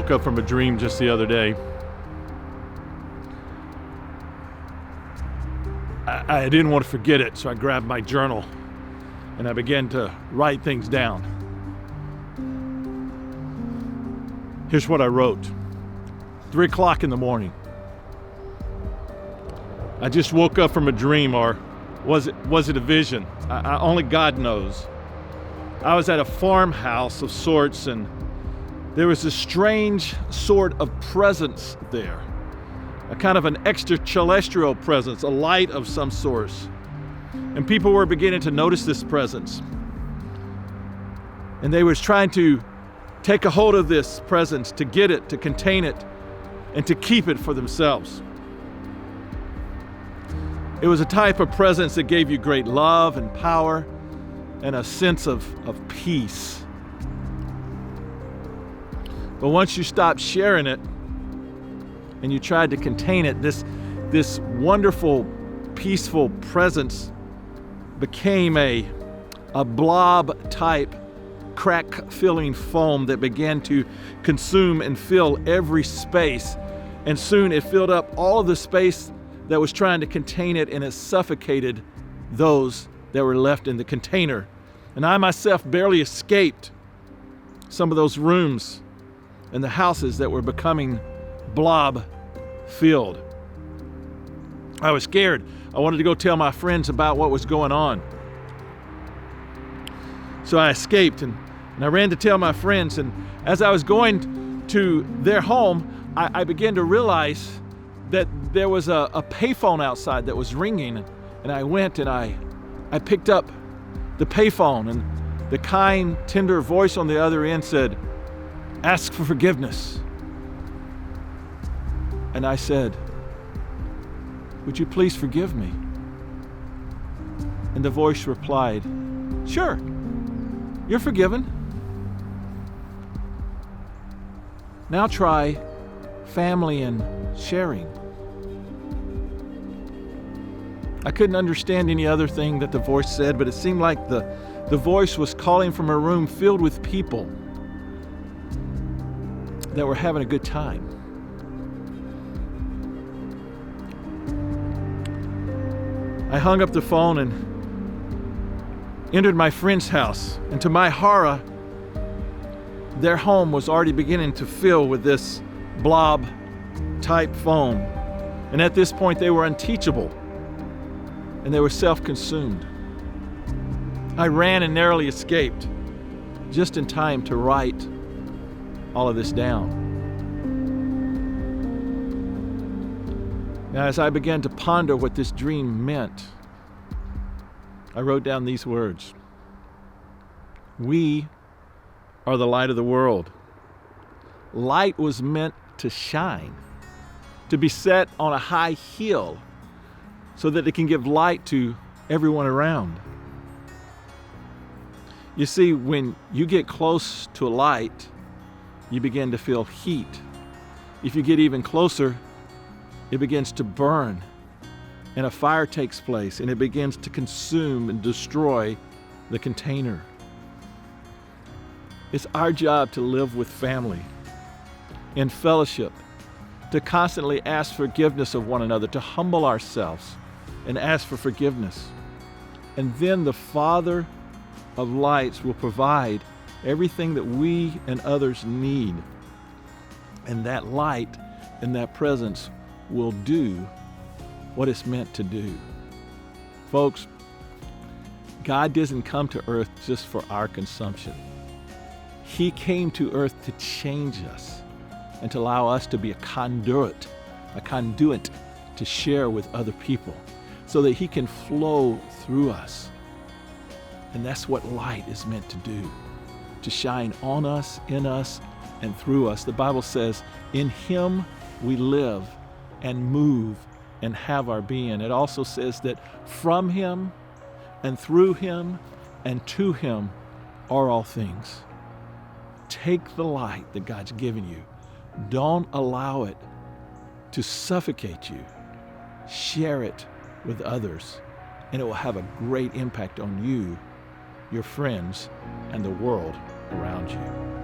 woke up from a dream just the other day. I didn't want to forget it, so I grabbed my journal and I began to write things down. Here's what I wrote. 3 o'clock in the morning. I just woke up from a dream, or was it a vision? Only God knows. I was at a farmhouse of sorts, and there was a strange sort of presence there. A kind of an extraterrestrial presence, a light of some sort. And people were beginning to notice this presence. And they were trying to take a hold of this presence, to get it, to contain it, and to keep it for themselves. It was a type of presence that gave you great love and power and a sense of peace. But once you stopped sharing it and you tried to contain it, this wonderful, peaceful presence became a blob-type, crack-filling foam that began to consume and fill every space. And soon it filled up all of the space that was trying to contain it, and it suffocated those that were left in the container. And I myself barely escaped some of those rooms and the houses that were becoming blob-filled. I was scared. I wanted to go tell my friends about what was going on. So I escaped and I ran to tell my friends. And as I was going to their home, I began to realize that there was a payphone outside that was ringing. And I went and I picked up the payphone, and the kind, tender voice on the other end said, "Ask for forgiveness." And I said, "Would you please forgive me?" And the voice replied, "Sure, you're forgiven. Now try family and sharing." I couldn't understand any other thing that the voice said, but it seemed like the voice was calling from a room filled with people that were having a good time. I hung up the phone and entered my friend's house, and to my horror, their home was already beginning to fill with this blob-type foam. And at this point, they were unteachable, and they were self-consumed. I ran and narrowly escaped, just in time to write all of this down. Now, as I began to ponder what this dream meant, I wrote down these words. We are the light of the world. Light was meant to shine, to be set on a high hill so that it can give light to everyone around. You see, when you get close to a light, you begin to feel heat. If you get even closer, it begins to burn, and a fire takes place, and it begins to consume and destroy the container. It's our job to live with family, in fellowship, to constantly ask forgiveness of one another, to humble ourselves and ask for forgiveness. And then the Father of lights will provide everything that we and others need. And that light and that presence will do what it's meant to do. Folks, God doesn't come to earth just for our consumption. He came to earth to change us and to allow us to be a conduit to share with other people so that He can flow through us. And that's what light is meant to do, to shine on us, in us, and through us. The Bible says, in Him we live and move and have our being. It also says that from Him and through Him and to Him are all things. Take the light that God's given you. Don't allow it to suffocate you. Share it with others, and it will have a great impact on you, your friends, and the world around you.